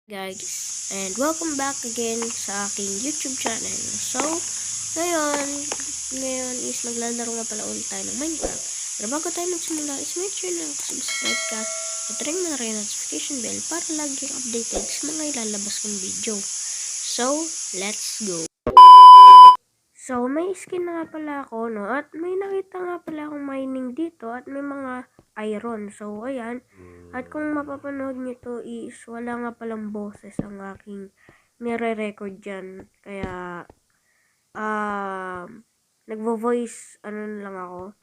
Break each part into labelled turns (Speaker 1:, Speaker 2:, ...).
Speaker 1: Guys, and welcome back again sa aking YouTube channel. So, ngayon is maglalaro nga pala ulit tayo ng Minecraft. Pero bago tayo magsimula is make sure na subscribe ka at ring mo na rin notification bell para lagi updated sa mga ilalabas kong video. So, let's go! So, may skin na nga pala ako, no? At may nakita nga pala akong mining dito at may mga iron. So, ayan. At kung mapapanood nyo to is wala nga palang boses ang aking nire-record dyan. Kaya, nagvo-voice, lang ako.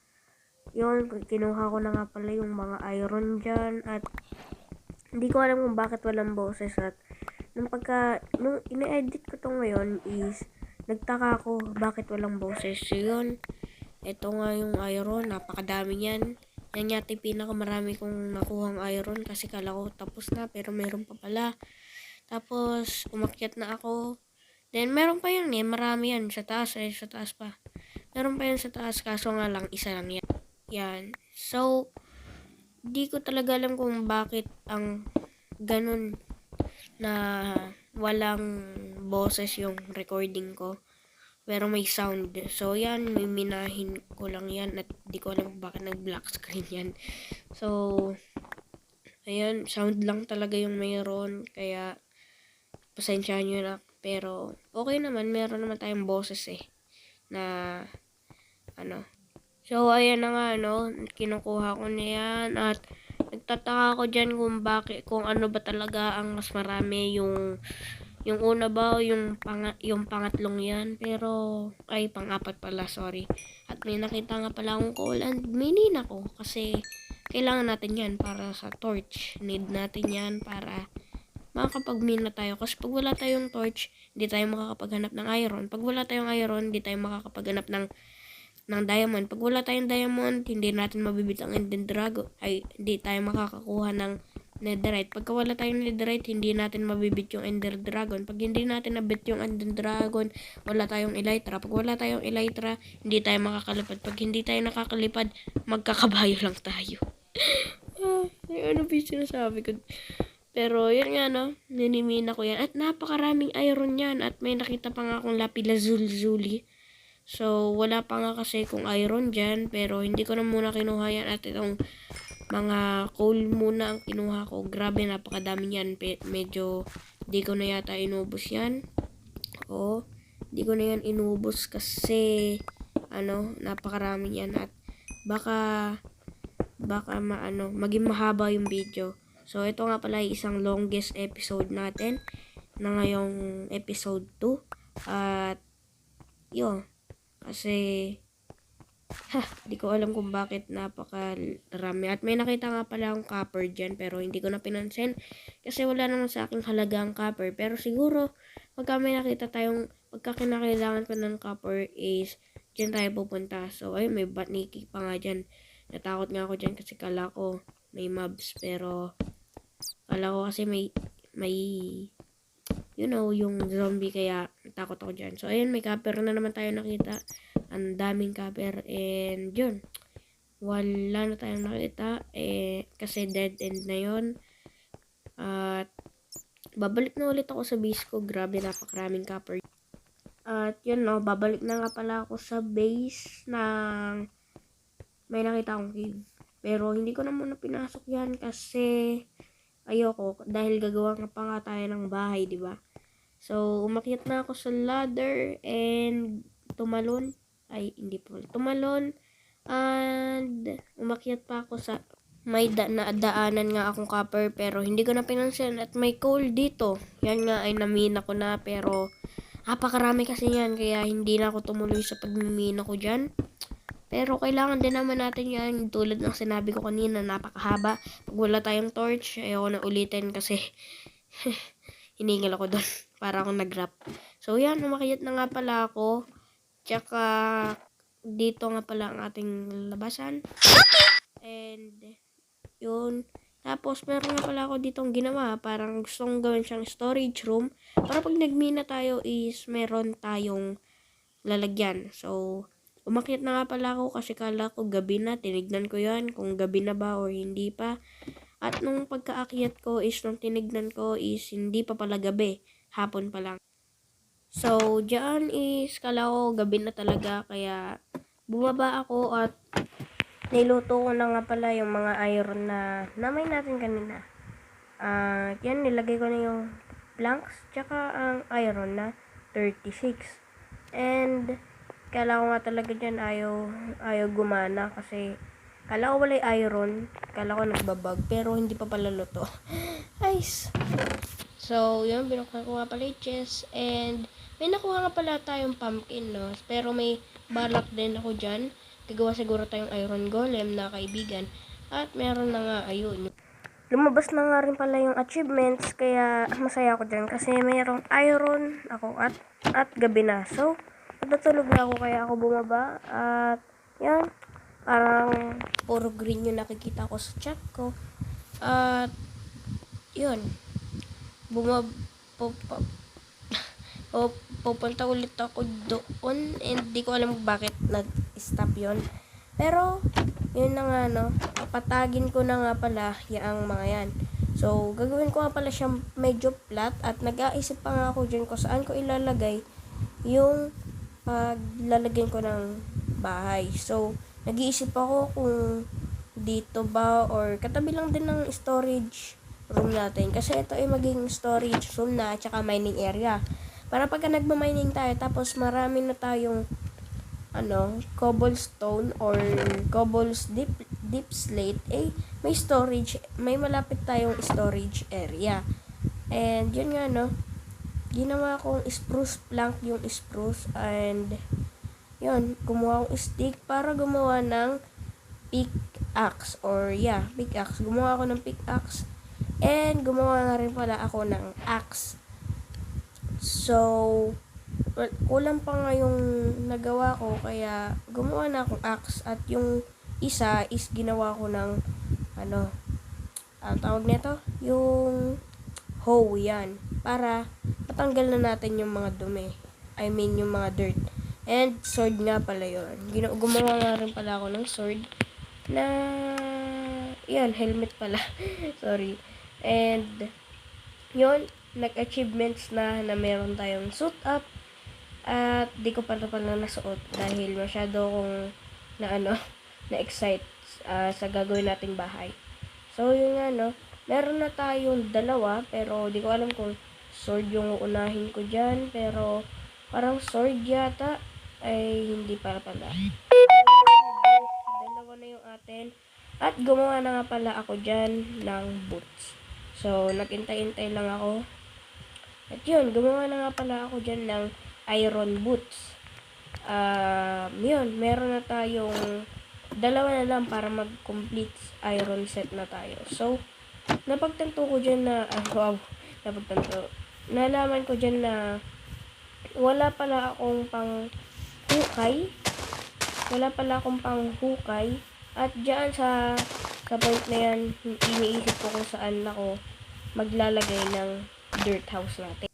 Speaker 1: Yun, kinuha ko na nga pala yung mga iron dyan. At hindi ko alam kung bakit walang boses. At nung ina-edit ko to ngayon is nagtaka ako bakit walang boses. So, yun. Ito nga yung iron. Napakadami yan. Yan yata yung pinakamarami kong nakuhang iron kasi kala ko tapos na pero meron pa pala. Tapos umakyat na ako. Then meron pa yan marami yan sa taas sa taas pa. Meron pa yan sa taas kaso nga lang isa lang yan. Yan. So, di ko talaga alam kung bakit ang ganun na walang boses yung recording ko. Pero may sound. So, yan. Miminahin ko lang yan. At di ko alam bakit nag-black screen yan. So, ayan. Sound lang talaga yung mayroon. Kaya, pasensyahan nyo na. Pero, okay naman. Meron naman tayong boses na, So, ayan na nga, kinukuha ko na yan. At, nagtataka ako dyan kung ano ba talaga ang mas marami yung una ba o yung pangatlong yan. Pero, ay, pang-apat pala, sorry. At may nakita nga pala akong coal and minin ako. Kasi, kailangan natin yan para sa torch. Need natin yan para makakapag-mina tayo. Kasi pag wala tayong torch, hindi tayo makakapaghanap ng iron. Pag wala tayong iron, hindi tayo makakapaghanap ng diamond. Pag wala tayong diamond, hindi natin mabibit ang ender dragon. Ay, hindi tayo makakakuha ng netherite. Pagka wala tayong netherite, hindi natin mabibit yung ender dragon. Pag hindi natin nabit yung ender dragon, wala tayong elytra. Pag wala tayong elytra, hindi tayo makakalipad. Pag hindi tayo nakakalipad, magkakabayo lang tayo. Ano ba yung sinasabi ko? Pero yun nga ninimina ko yan. At napakaraming iron yan. At may nakita pa nga akong lapilazuli. So, wala pa nga kasi kung iron dyan. Pero hindi ko na muna kinuha yan. At itong mga coal muna ang kinuha ko. Grabe, napakadami yan. Medyo di ko na yata inubos yan. Oo, di ko na yan inubos kasi napakarami yan. At baka maging mahaba yung video. So, ito nga pala isang longest episode natin na ngayong episode 2. At yun, kasi di ko alam kung bakit napakarami. At may nakita nga pala akong copper dyan pero hindi ko na pinansin kasi wala naman sa aking halagang copper. Pero siguro pagka kinakailangan ko ng copper is dyan tayo pupunta. So ay, may batniki pa nga dyan. Natakot nga ako dyan kasi kala ko may mobs pero kala ko kasi may yung zombie kaya natakot ako dyan. So ayun, may copper na naman tayo nakita. Ang daming copper and yun, wala na tayong nakita kasi dead end na yun. At babalik na ulit ako sa base ko. Grabe, napakaraming copper. At yun babalik na nga pala ako sa base ng may nakita akong cave. Pero hindi ko na muna pinasok yan kasi ayoko dahil gagawa nga pa nga tayo ng bahay, di ba? So, umakyat na ako sa ladder and tumalon and umakyat pa ako sa may daanan nga akong copper pero hindi ko na pinansin at may coal dito. Yan nga ay namina ko na pero napakarami kasi yan kaya hindi na ako tumuloy sa pagmimina ko dyan. Pero kailangan din naman natin yan tulad ng sinabi ko kanina, napakahaba. Pag wala tayong torch, ayoko na ulitin kasi hiningal ako doon para akong nag-rap. So yan, umakyat na nga pala ako. Tsaka dito nga pala ang ating labasan. And yun. Tapos meron nga pala ako ditong ginawa. Parang gustong gawin siyang storage room. Para pag nagmina tayo is meron tayong lalagyan. So, umakyat na nga pala ako kasi kala ko gabi na. Tinignan ko yan kung gabi na ba or hindi pa. At nung pagkaakyat ko is, nung tinignan ko is, hindi pa pala gabi, hapon pa lang. So, diyan is, kala ko gabi na talaga, kaya bumaba ako at niluto ko na nga pala yung mga iron na namay natin kanina. Yan, nilagay ko na yung planks, tsaka ang iron na 36. And, kala ko nga talaga dyan ayaw gumana kasi kala ko wala iron, kala ko nagbabag, pero hindi pa pala luto. Guys, so, yun, binuksan ko nga pala yung chest, and may nakuha nga pala tayong pumpkin, no? Pero may balak din ako dyan. Gagawa siguro tayong iron golem na kaibigan. At meron na nga, ayun. Lumabas na nga rin pala yung achievements, kaya masaya ako dyan. Kasi mayroong iron ako at gabi na. So, natutulog na ako, kaya ako bumaba. At, yan, parang puro green yung nakikita ko sa chat ko. At, yun, bumab pupunta ulit ako doon, and di ko alam bakit nag-stop yon. Pero yun na nga, no, papatagin ko na nga pala yung mga yan. So gagawin ko nga pala siyang medyo flat, at nag-aisip pa nga ako dyan kung saan ko ilalagay yung paglalagyan ko ng bahay. So nag-iisip ako kung dito ba or katabi lang din ng storage room natin, kasi ito ay maging storage room na at saka mining area, para pagka nagma-mining tayo tapos marami na tayong cobblestone or deep slate, may storage, may malapit tayong storage area. And yun nga, no, ginawa kong spruce plank yung spruce, and yun, gumawa akong stick para gumawa ng pickaxe, pickaxe. Gumawa ako ng pickaxe. And gumawa na rin pala ako ng axe. So, kulang pa nga yung nagawa ko, kaya gumawa na akong axe. At yung isa is ginawa ko ng tawag nito, yung hoe, yan. Para matanggal na natin yung mga dumi. I mean, yung mga dirt. And sword nga pala yun. Gumawa nga rin pala ako ng sword na, yan, helmet pala. Sorry. And yun, nag-achievements na meron tayong suit up, at di ko pa pala nasuot dahil masyado akong na-excite sa gagawin nating bahay. So yun nga, no, meron na tayong dalawa, pero di ko alam kung sword yung uunahin ko dyan, pero parang sword yata, ay hindi para pala. Dalawa na yung atin. At gumawa na nga pala ako dyan ng boots. So, nagintay-intay lang ako. At yun, gumawa na nga pala ako dyan ng iron boots. Yun, meron na tayong dalawa na lang para mag-complete iron set na tayo. So, napagtanto ko dyan na, nalaman ko dyan na wala pala akong pang hukay. At dyan sa point na yan, iniisip ko kung saan ako maglalagay ng dirt house natin.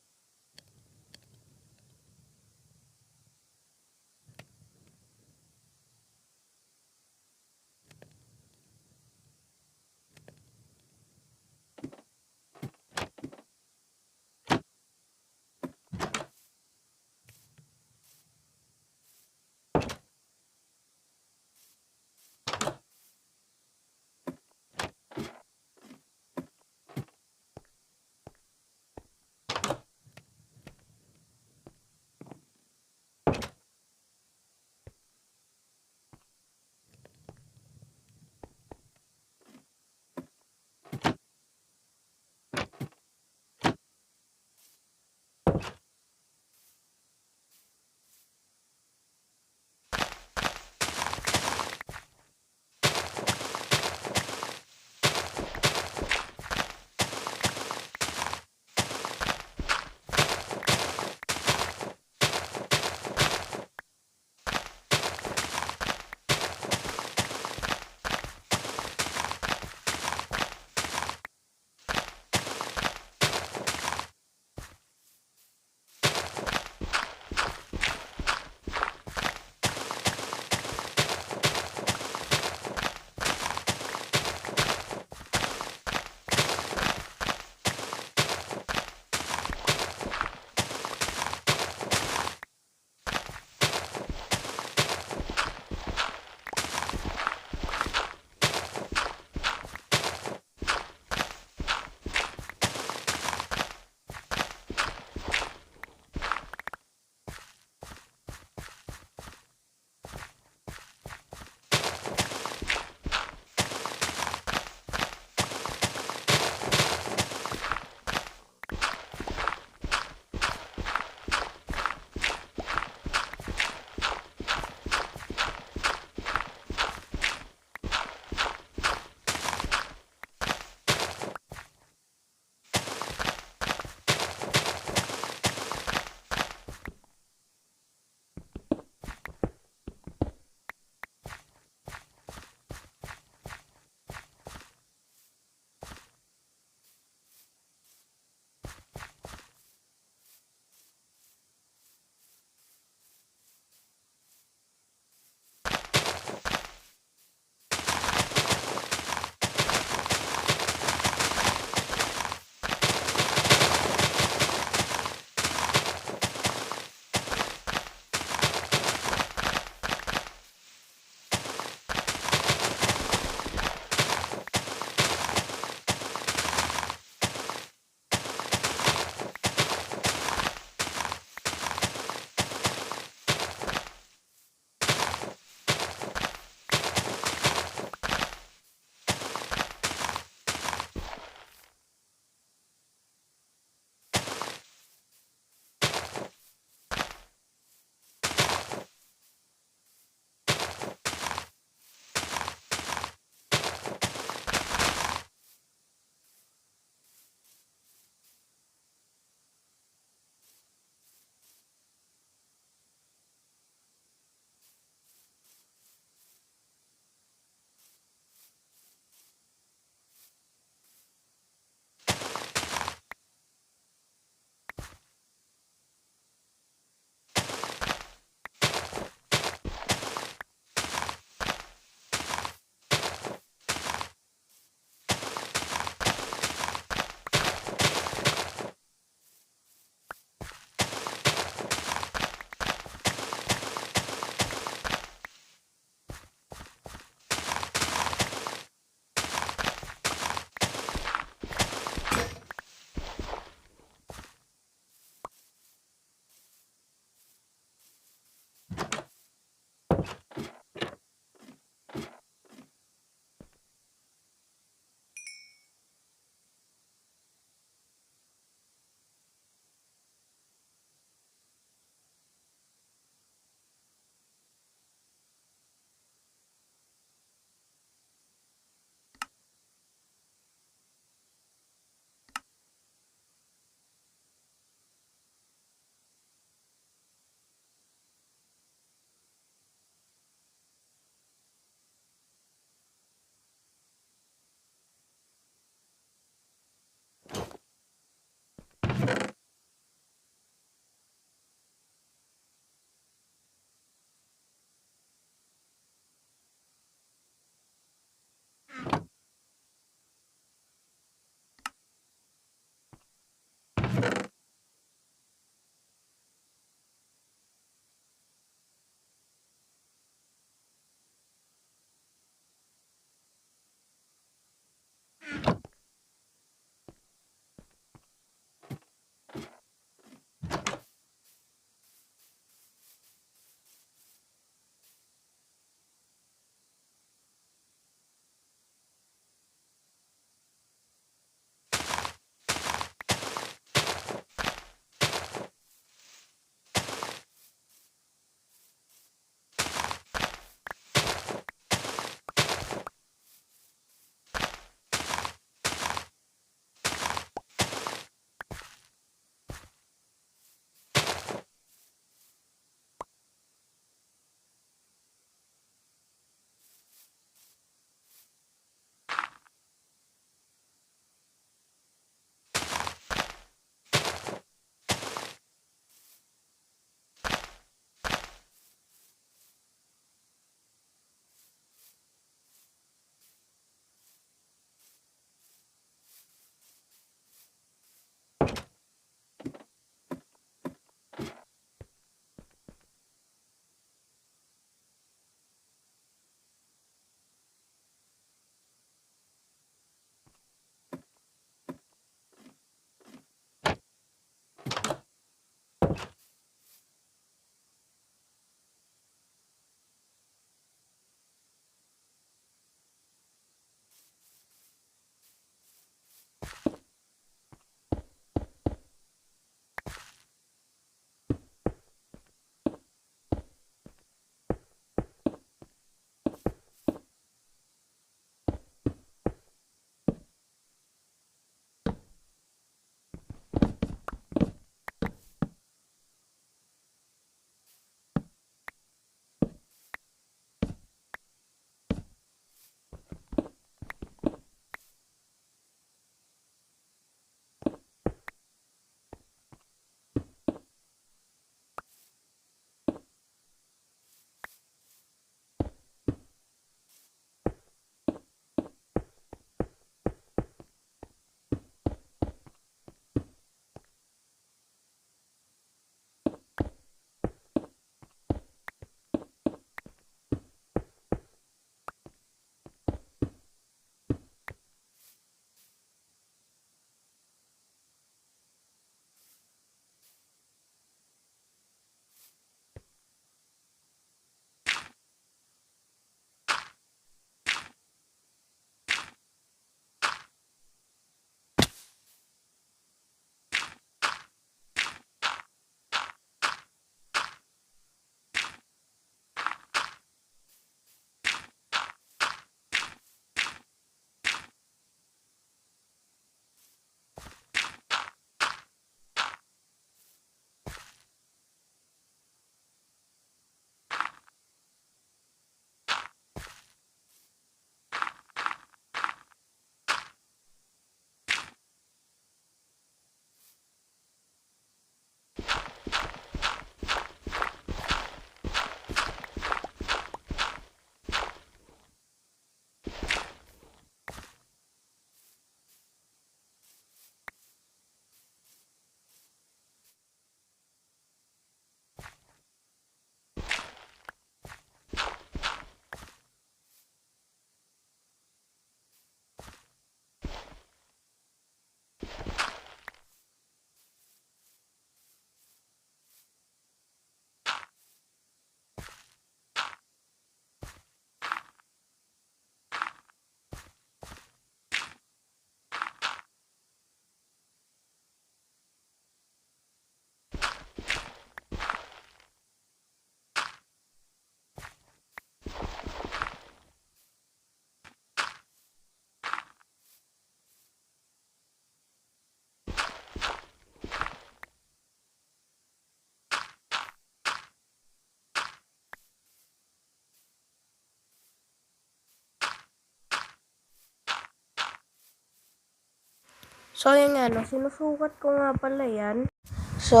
Speaker 1: So, yun nga, no, sinusukat ko nga pala yan. So,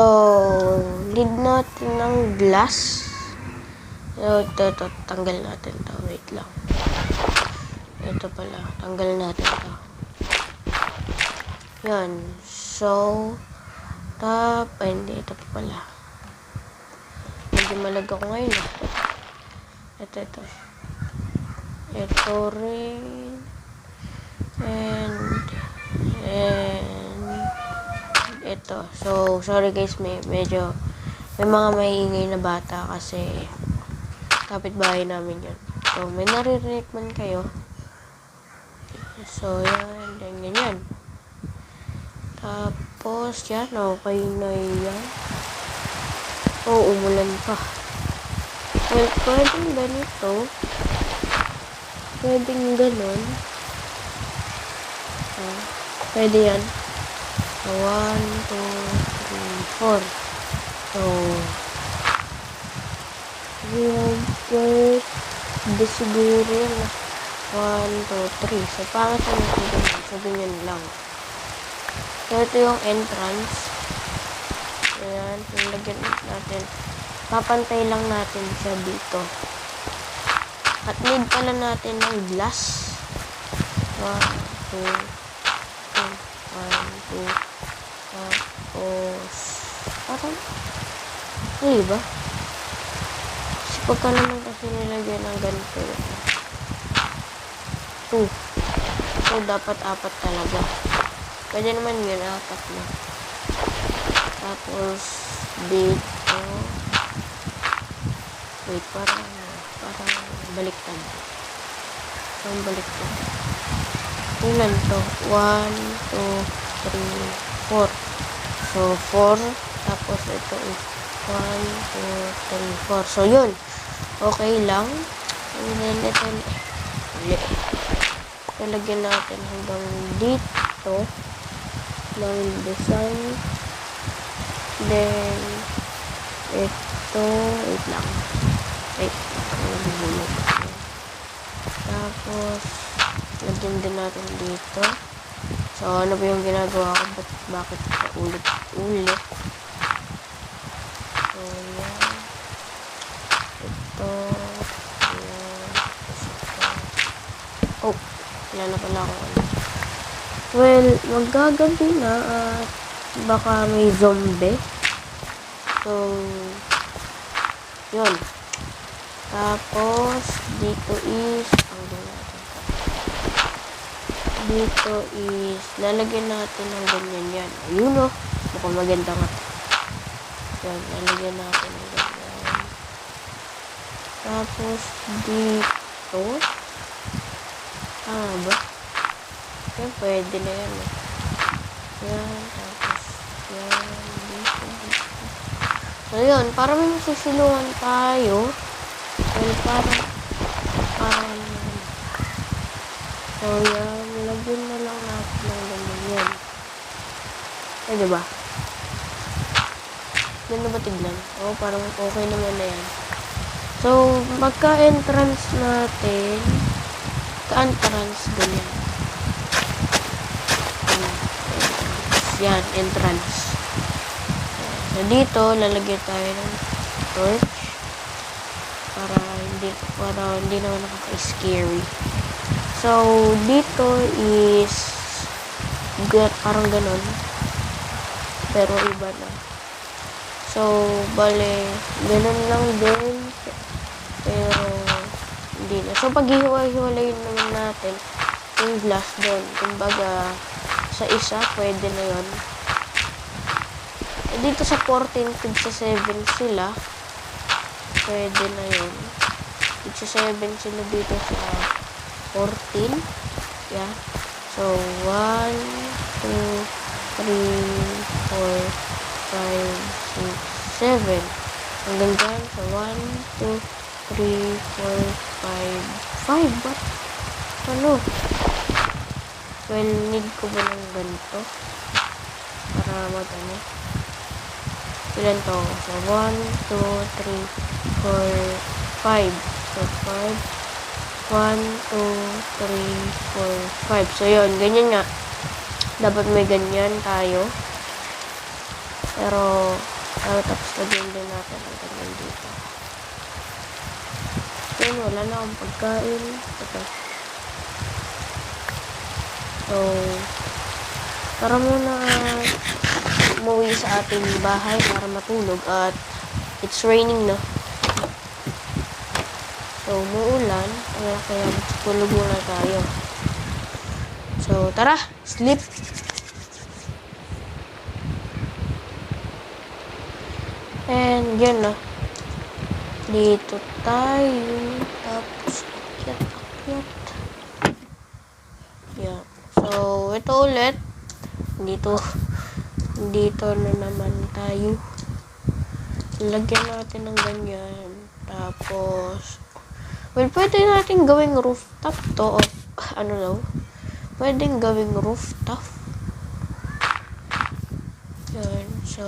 Speaker 1: need natin ng glass. So, ito, tanggal natin to. Wait lang. Ito pala, tanggal natin to. Yan. So, hindi, ito pa pala. Medyo malag ako ngayon, ah. Ito. Ito rin. And ito. So, sorry guys, medyo may mga maingay na bata kasi kapitbahay namin yun. So, may naririnig man kayo. So, yan. Tapos, yan, okay na yan. Oh, umulan pa. Well, pwedeng ganito. Pwedeng ganon. Pwede yan. 1, 2, 3, 4. So, hindi siguro yan. 1, 2, 3. So, pangit ang ganyan. So, ganyan lang. So, ito yung entrance. Ayan. Lagyan natin. Papantay lang natin siya dito. At need pala natin ng glass. 1, 2, 1, 2. Tapos, parang, hindi ba? Kasi pagka naman kasi nilagyan ng ganito. 2. So, dapat 4 talaga. Pwede naman yun, 4 na. Tapos, dito. Wait, parang baliktad. Parang baliktad. Ilan to? 1, 2, 3, 4. So, 4. Tapos, ito is 1, 2, 3, 4. So, yun. Okay lang. And then, ito. Talagyan natin hanggang dito. Ng design. Then, ito. Wait lang. Wait. Tapos, lagyan din natin dito. So, ano ba yung ginagawa ko? Bakit ulit-ulit? So, yan. Ito. Yan. Ito. Oh, wala na pala ako. Well, magagabi na at baka may zombie. So, yun. Tapos, dito is, lalagyan natin ng ganyan yan. Ayun o. Mukhang maganda nga. Yan, lalagyan natin ng ganyan. Tapos, dito. Ba? Yan, pwede na yan. Yan, tapos, yan, dito. So, yun. Para may masusulungan tayo. Well, parang, so, yan. Lagyan na lang natin ng ganyan yan. Eh, diba? Ganda ba tignan? Oo, parang okay naman na yan. So, magka-entrance natin. Ganyan. Yan, entrance. So, dito, lalagyan tayo ng torch. Para hindi naman nakaka-scary. So, dito is parang ganon. Pero iba na. So, bale, ganon lang din. Pero, hindi na. So, pag-hiwalay naman natin yung glass doon. Kumbaga, sa isa, pwede na yun. Dito sa 14, sa 7 sila. Pwede na yun. Sa 7 sila dito sa 14. Yeah. So, 1, 2, 3, 4, 5, 6, 7. Hanggang dyan sa 1, 2, 3, 4, 5. 5? What? Ano? Well, need ko ba ng ganito? Para mag-ano? Ilan to? So, 1, 2, 3, 4, 5. So, 5. 1, 2, 3, 4, 5. So, yun. Ganyan nga. dapat may ganyan tayo. Pero, tapos lagyan din natin ang ganyan dito. Then, wala na akong pagkain. Ito. So, tara muna umuwi sa ating bahay para matulog at it's raining na. So, umuulan. Kaya tulog muna tayo. So, tara! Sleep! And, yun na. Dito tayo. Tapos, akyat. Yan. So, ito ulit. Dito na naman tayo. Lagyan natin ng ganyan. Tapos, well, pwede natin gawing rooftop to. Ano daw? Pwedeng gawing rooftop. Yan. So,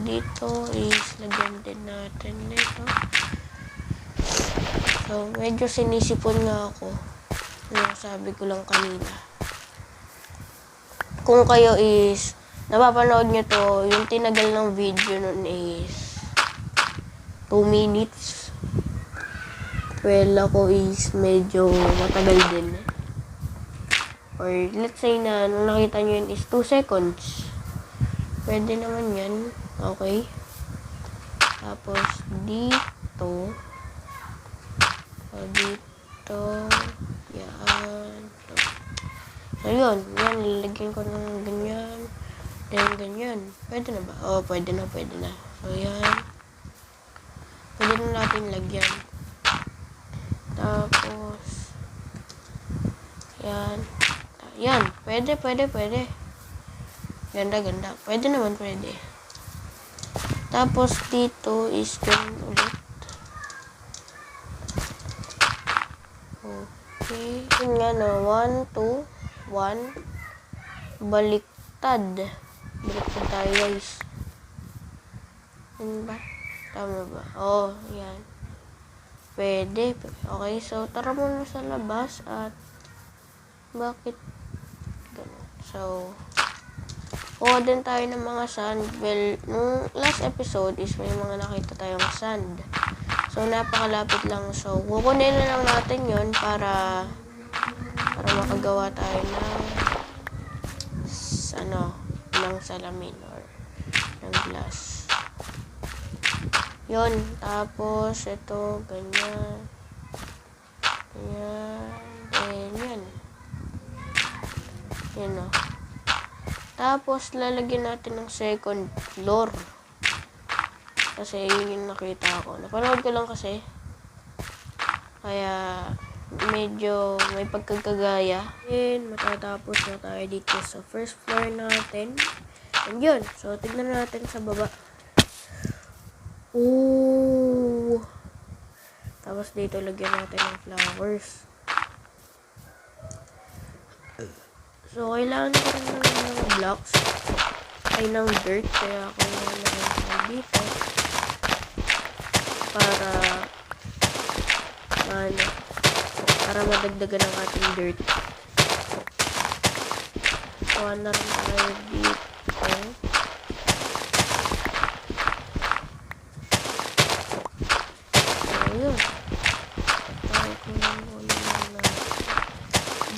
Speaker 1: dito is lagyan din natin nito. So, medyo sinisipon nga ako. Yung sabi ko lang kanina. Kung kayo is napapanood nyo to, yung tinagal ng video nun is 2 minutes. Well, ako is medyo matagal din. Or let's say na nung nakita nyo yun is 2 seconds. Pwede naman yan. Okay. Tapos dito. Dito. Yan. So, yun. Yan. Lalagyan ko ng ganyan. Then, ganyan. Pwede na ba? Oh, pwede na. So, yan. Pwede na natin lagyan. Tapos, yan. Yan. Pwede. Ganda. Pwede naman. Tapos, dito is ganyan ulit. Okay. Yun nga na. 1, 2, 1. Baliktad tayo, guys. Yan ba? Tama ba? Oh, yan. Pwede. Okay, so tara muna sa labas at bakit ganun? So, kuha din tayo ng mga sand. Well, nung last episode is may mga nakita tayong sand. So, napakalapit lang. So, kukunin na lang natin yun para makagawa tayo ng salamin or ng glass. Yun. Tapos, ito, ganyan. Then, yan. Yan o. Tapos, lalagyan natin ng second floor. Kasi, yun yung nakita ko. Napanood ko lang kasi. Kaya, medyo may pagkagagaya. And, matatapos na tayo dito sa first floor natin. And yun. So, tignan natin sa baba. Ooh. Tapos dito lagyan natin ng flowers. So, kailangan ko rin ng blocks. Ay, ng dirt. Kaya ako nalagyan dito. Para madagdagan ang ating dirt. Kuha na rin tayo dito.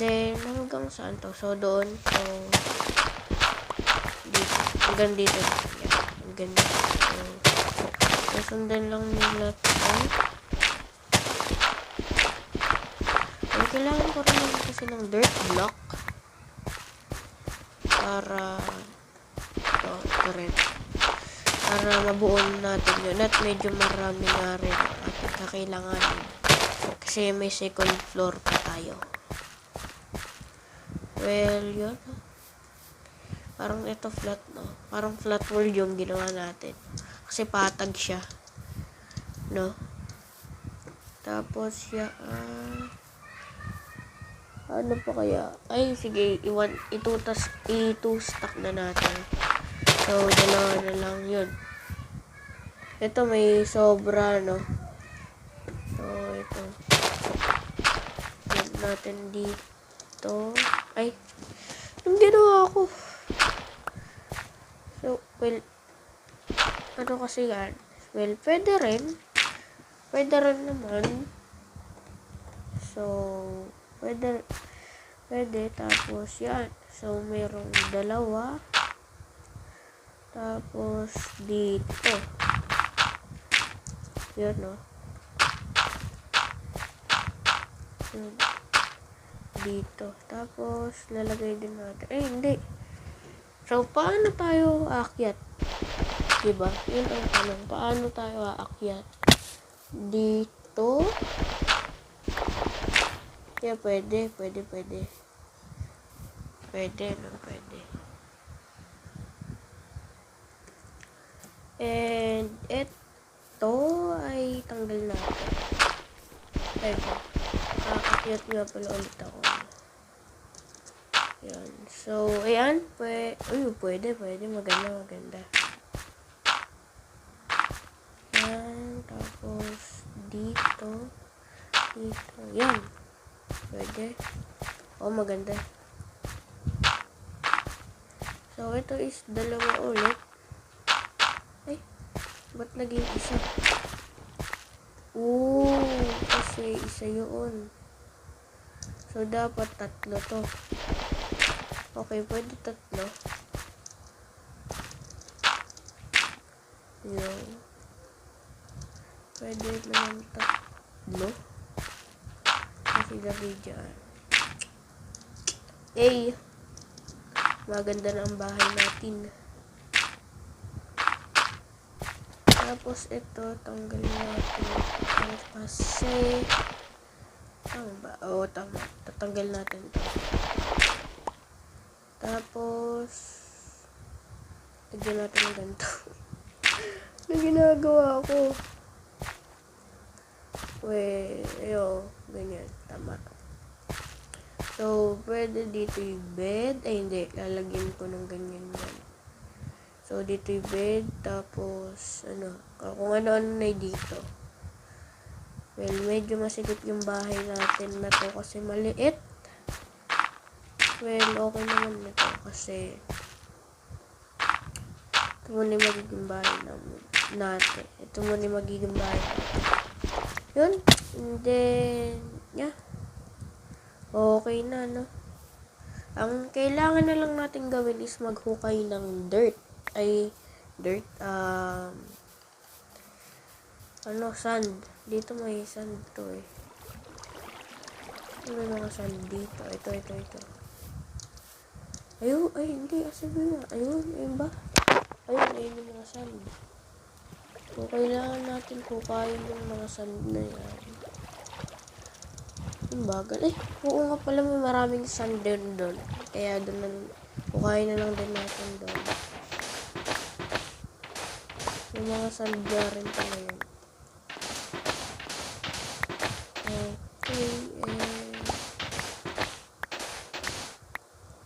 Speaker 1: Then, hanggang saan to? So, doon. So, dito. Hanggang dito. Yan. Hanggang dito. So, sundan lang nila ito. So, kailangan ko rin kasi ng dirt block. Para ito rin. Para mabuon natin yun. At medyo marami nga rin ating kakailanganin. Kasi may second floor pa tayo. Well, yun. Parang ito flat, no? Parang flat world yung ginawa natin. Kasi patag siya. No? Tapos, ano pa kaya? Ay, sige. Ito-stack na natin. So, dalawa na lang yun. Ito may sobra, no? So, ito. Yan natin dito. Ay, yung ginawa ko. So, well, ano kasi yan? Well, pwede rin. Pwede rin naman. So, pwede. Tapos, yan. So, merong dalawa. Tapos, dito. Yun, no? Yun. Dito. Tapos, lalagay din natin. Hindi. So, paano tayo aakyat? Diba? Yun ang tanong. Paano tayo aakyat? Dito. Yeah, pwede. Pwede, no? Pwede. And, ito ay tanggal natin. Ito. Aakyat nga pala ulit ako. Yan. So, ayan. Pwede. Maganda. Yan. Tapos, dito. Yan. Pwede. Maganda. So, ito is dalawa ulit. Ay, ba't naging isa? Kasi isa yun. So, dapat tatlo to. Okay, pwede tatlo. Yun. Pwede naman tatlo. Kasi lagay dyan. Maganda na ang bahay natin. Tapos ito, tanggal natin. Kasi, tama ba? Tama. Tatanggal natin ito. Tapos, lagyan natin ng ganito. Ano ginagawa ko? Ganyan. Tama. So, pwede dito yung bed. Hindi. Lalagyan ko ng ganyan yan. So, dito yung bed. Tapos, kung ano-ano na dito. Well, medyo masikip yung bahay natin na to kasi maliit. Well, okay naman na to kasi ito muna yung magiging bahay natin. Ito muna yung magiging bahay natin. Yun. And then, yeah. Okay na, no? Ang kailangan na lang natin gawin is maghukay ng dirt. Sand. Dito may sand to eh. May mga sand dito. Ito. Hindi. Sabi nga. Ayun ba? Ayun yung mga sand. So, kailangan natin hukayin yung mga sand na yan. Yung bagal. Oo nga pala may maraming sand doon. Kaya hukayin na lang din natin doon. Yung mga sand rin pala yun.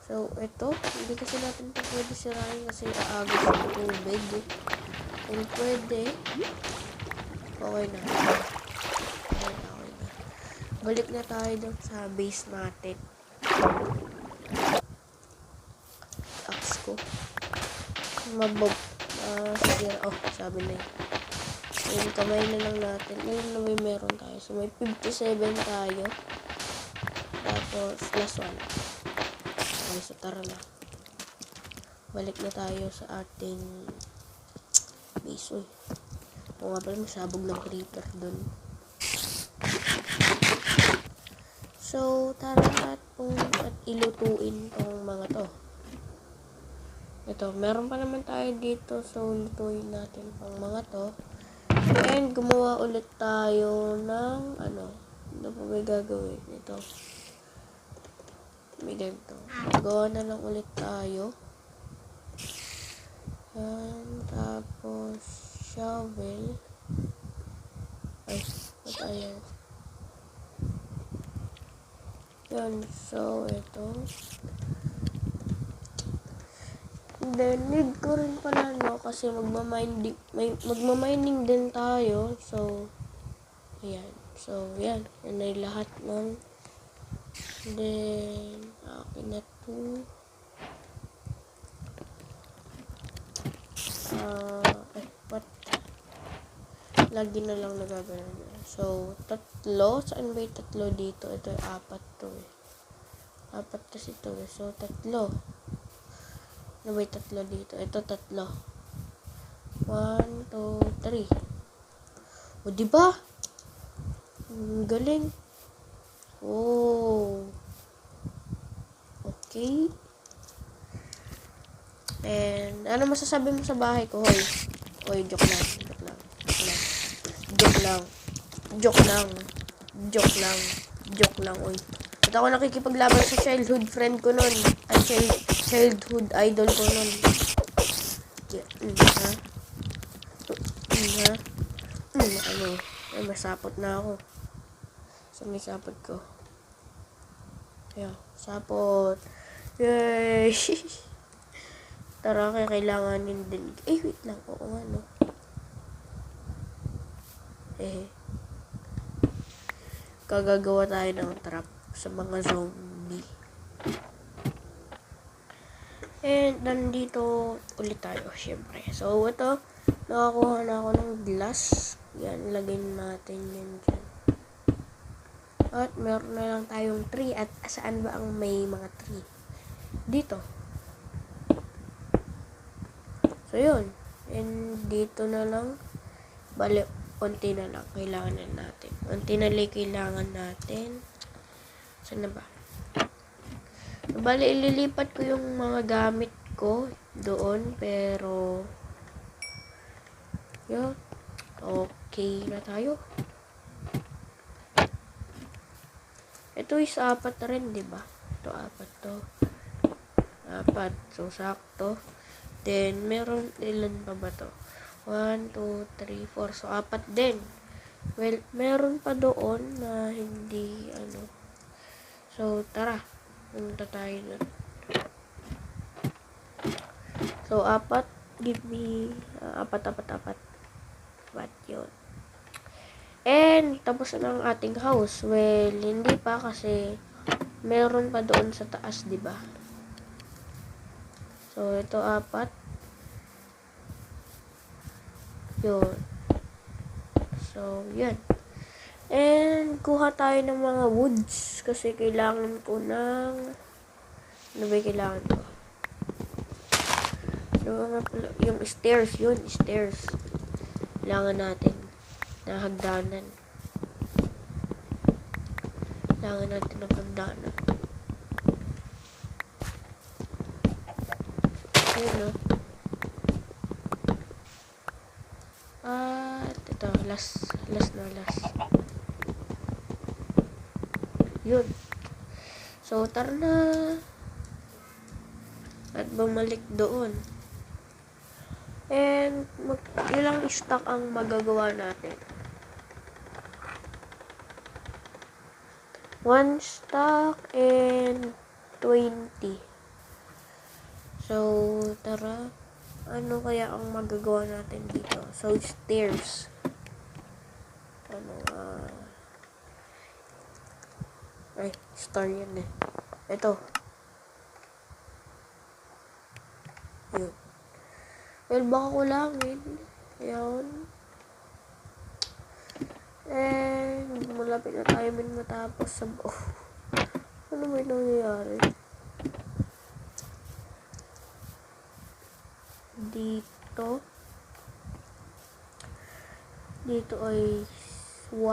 Speaker 1: So, ito, hindi kasi natin ito pwede sirain kasi aagos ng tubig. Kung pwede, okay na. Balik na tayo dun sa base natin. Axe ko. Sabi na yun. Ayun, kamay na lang natin. Ayun na meron tayo. So, may 57 tayo. Tapos, last one. Okay, so tara na. Balik na tayo sa ating base. Nga pala, masabog ng creeper dun. So, tara at ilutuin tong mga to. Ito, meron pa naman tayo dito. So, lutuin natin pang mga to. And, gumawa ulit tayo ng, ano pa may gagawin? Ito. May ganito. Gawa na lang ulit tayo. And, tapos, shovel. Ba't ayaw? Yan. So, ito. Then, need ko rin pala, kasi magmamining din tayo. So, ayan. So, yan. Yan ay lahat nun. Then, akin na to. What? Lagi na lang nagagano'n yun. So, tatlo. Saan ba yung tatlo dito? Ito yung apat to eh. Apat kasi to eh. So, tatlo. Ano ba yung tatlo dito? Ito tatlo. 1, 2, 3. O, diba? Galing. Oh. Okay. And, ano masasabi mo sa bahay ko, Hoy? Hoy, joke lang. Joke lang, oy. At ako nakikipaglaban sa childhood friend ko nun. Ay, childhood idol ko nun. Ha? Ano? Ay, masapot na ako. Saan may sapot ko? Ayan, sapot. Yay! Tara, kailangan din. Wait lang. Oo nga, no? Kagagawa tayo ng trap sa mga zombie. And nandito ulit tayo, syempre. So, ito, nakakuha na ako ng glass. Yan, lagay natin yan dyan. At meron na lang tayong tree. At saan ba ang may mga tree? Dito. So, yun. And dito na lang. Bale, konti na lang. Kailangan na natin. Konti na lang kailangan natin. Saan na ba? Bale, ililipat ko yung mga gamit ko doon. Pero, yun. Okay na tayo. Ito is apat na rin, diba? Ito, apat to. Apat. So, sakto. Then, meron, ilan pa ba to? 1, 2, 3, 4. So, apat din. Well, meron pa doon na hindi, ano. So, tara. Punta tayo na. So, apat. Give me, apat. Apat yun. And, tapos na ang ating house. Well, hindi pa kasi meron pa doon sa taas, diba? So, ito apat. Yun. So, yan. And, kuha tayo ng mga woods. Kasi kailangan ko ng... Ano ba yung kailangan ko? So, yung stairs. Yun, stairs. Kailangan natin. Na hagdanan. Kailangan natin ng hagdanan. Ayun, no? At ito, last. Yun. So, tara na. At bumalik doon. And, ilang stock ang magagawa natin? 1 stock and 20. So, tara. Ano kaya ang magagawa natin dito? So, stairs. Star yan eh. Ito. Yun. Well, baka kulangin. Ayan. And, malapit na tayo matapos sa... ano ba yung nangyayari? Dito ay 1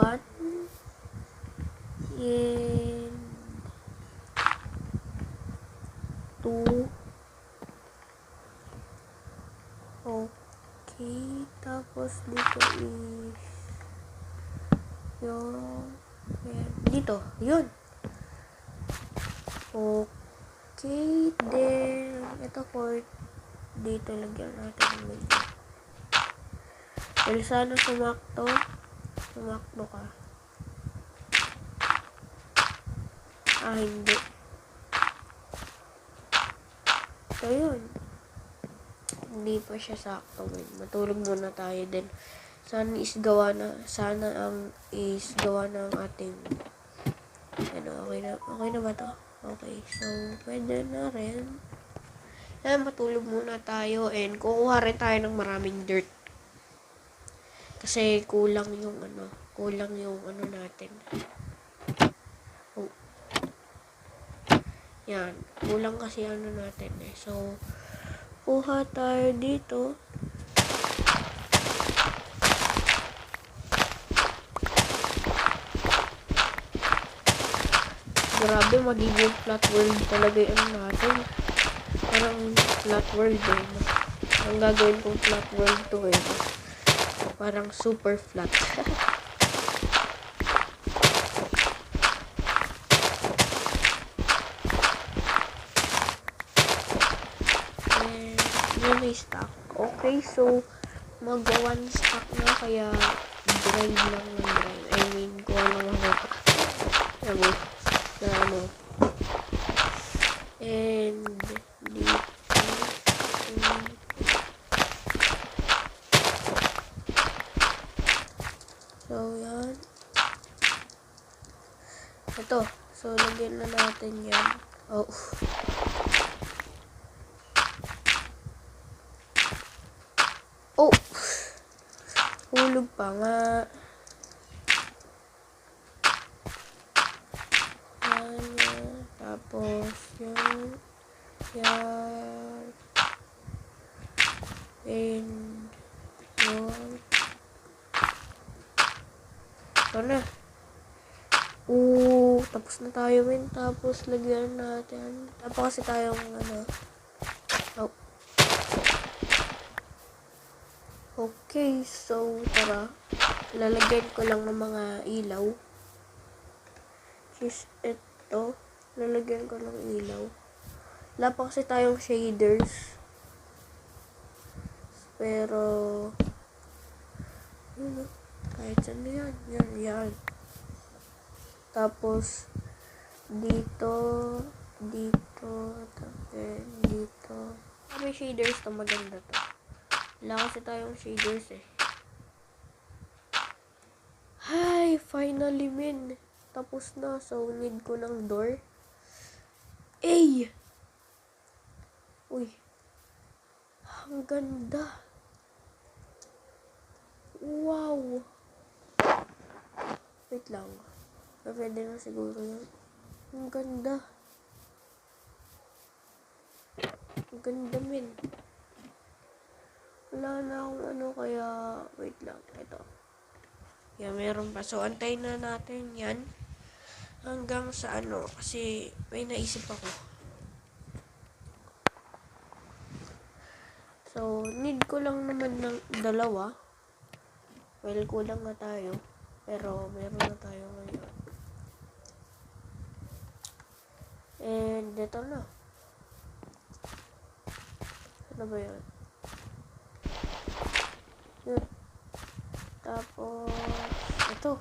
Speaker 1: and 2. Okay, tapos dito is yung dito, yun. Okay, then ito po dito lagyan natin ng medyo. Well, sana sumakto ka. Hindi. So, yun. Hindi pa siya sakto. Matulog muna tayo din. Sana ang isgawa ng ating okay na ba to? Okay. So, pwede na rin. Matulog muna tayo and kukuha rin tayo ng maraming dirt. Kasi kulang yung ano natin. Oh. Yan, kulang kasi ano natin eh. So, kuha tayo dito. Grabe, magiging flat world talaga yung natin. Parang flat world eh. Ang gagawin kong flat world to eh. Parang super flat. And yun may stack. Okay, so mag 1 stack na kaya grind lang ng grind. I mean, kung ano na ano. And dito. So, yan. Ito. So, lagyan na natin yan. Oh. Oh! Hulog pa nga. Yan. Tapos, yan. Yan. And, yan. Ito na. Tapos na tayo min. Tapos, lagyan natin. Tapos kasi tayong, ano. Oh. Okay, so, tara. Lalagyan ko lang ng mga ilaw. Is ito. Lalagyan ko ng ilaw. Wala pa kasi tayong shaders. Pero, yun, kahit saan na yan. Yan. Tapos, dito, tapos dito. May shaders to, maganda to. Wala kasi tayong shaders eh. Hi! Finally, min. Tapos na. So, need ko ng door. Ay! Uy. Ang ganda. Wow. Wait lang. Pwede na siguro yun. Ang ganda. Ang ganda, min. Wala na akong ano kaya... Wait lang. Ito. Yan, meron pa. So, antayin na natin yan. Hanggang sa ano. Kasi may naisip ako. So, need ko lang naman ng dalawa. Well, kulang na tayo. Pero, meron na tayo ngayon. And, ito na. Ano ba yun? Yun. Tapos, ito.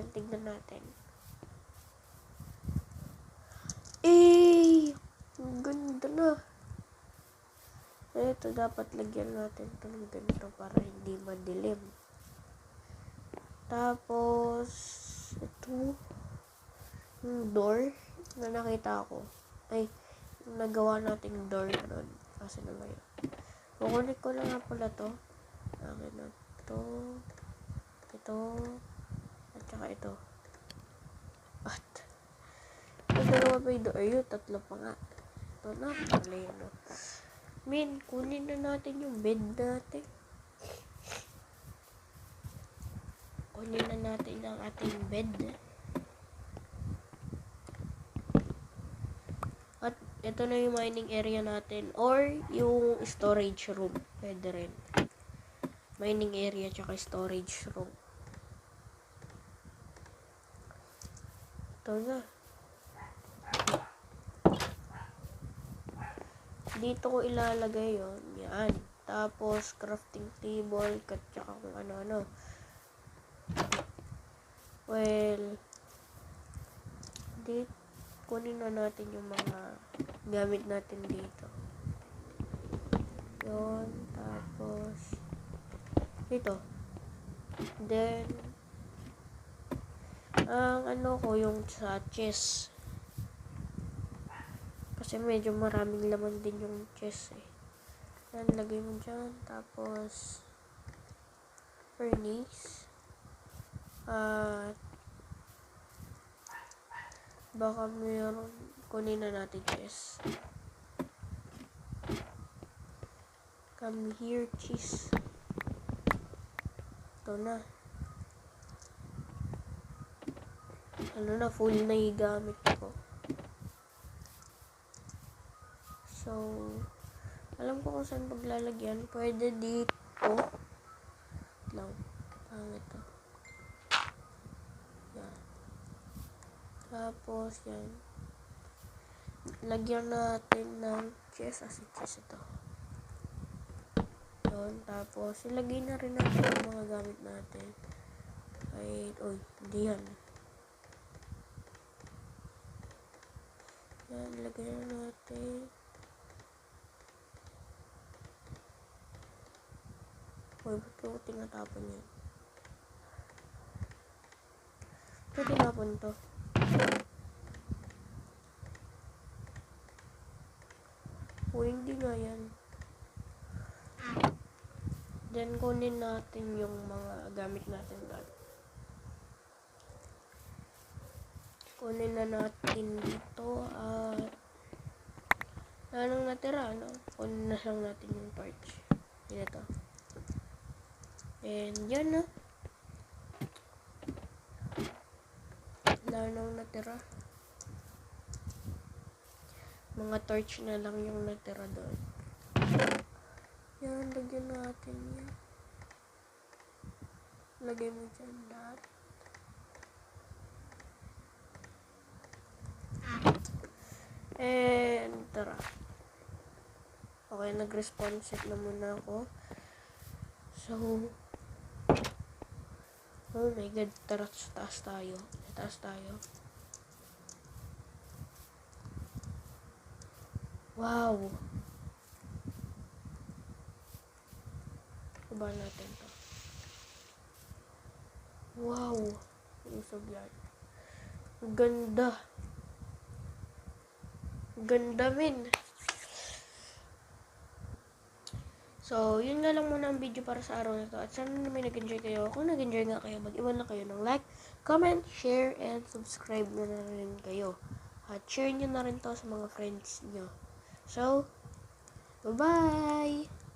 Speaker 1: Tignan natin. Eh! Ang ganda na. Ito, dapat lagyan natin ito ng ganito para hindi madilim. Tapos, ito. Yung door na nakita ko. Ay, nagawa nating door nun. Kasi na ngayon. Kukunik ko lang nga pala to. Akin na to. Ito. At saka ito. At. Ito dalawa pa yung door. Ayun, tatlo pa nga. Ito na. Mali yun. Min, kunin na natin yung bed natin. Kunin na natin ang ating bed. At ito na yung mining area natin. Or yung storage room. Pwede rin. Mining area tsaka storage room. Ito na. Dito ko ilalagay yun. Yan. Tapos crafting table. Tsaka kung ano-ano. Well, dito. Kunin na natin yung mga gamit natin dito. Yun. Tapos, dito. Then, ang ano ko yung sa chest. Kasi medyo maraming laman din yung chest eh. Yan, lagay mo dyan. Tapos, furnace. At, baka mayroon, kunin na natin chest. Come here, cheese. Ito na. Ano na, full na yung gamit ko. So, alam ko kung saan paglalagyan. Pwede dito. Lang. Pangit to. Yan. Tapos, yan. Lagyan natin ng chest. Chest ito. Yun. Tapos, ilagay na rin natin yung mga gamit natin. Ay, hindi yan. Yan, ilagay na natin. Ba't ko tinatapon yan? Ito tinapon to. Hindi nga yan. Then, kunin natin yung mga gamit natin lahat. Kunin na natin dito at anong natira, no? Kunin na lang natin yung torch. Yan ito. And yan na. Wala nang natira. Mga torch na lang yung natira doon. Yan, lagyan natin yan. Lagay mo dyan lahat. And tara. Okay, nag-respawn set na muna ako. So, oh my god, tara, sa taas tayo. Sa taas tayo. Wow! Baba natin to. Wow! Usog yan. Ganda. Ganda, min. So, yun nga lang muna ang video para sa araw na to. At sana may nag-enjoy kayo. Kung nag-enjoy nga kayo, mag-iwan na kayo ng like, comment, share, and subscribe na rin kayo. At share nyo na rin to sa mga friends nyo. So, bye-bye!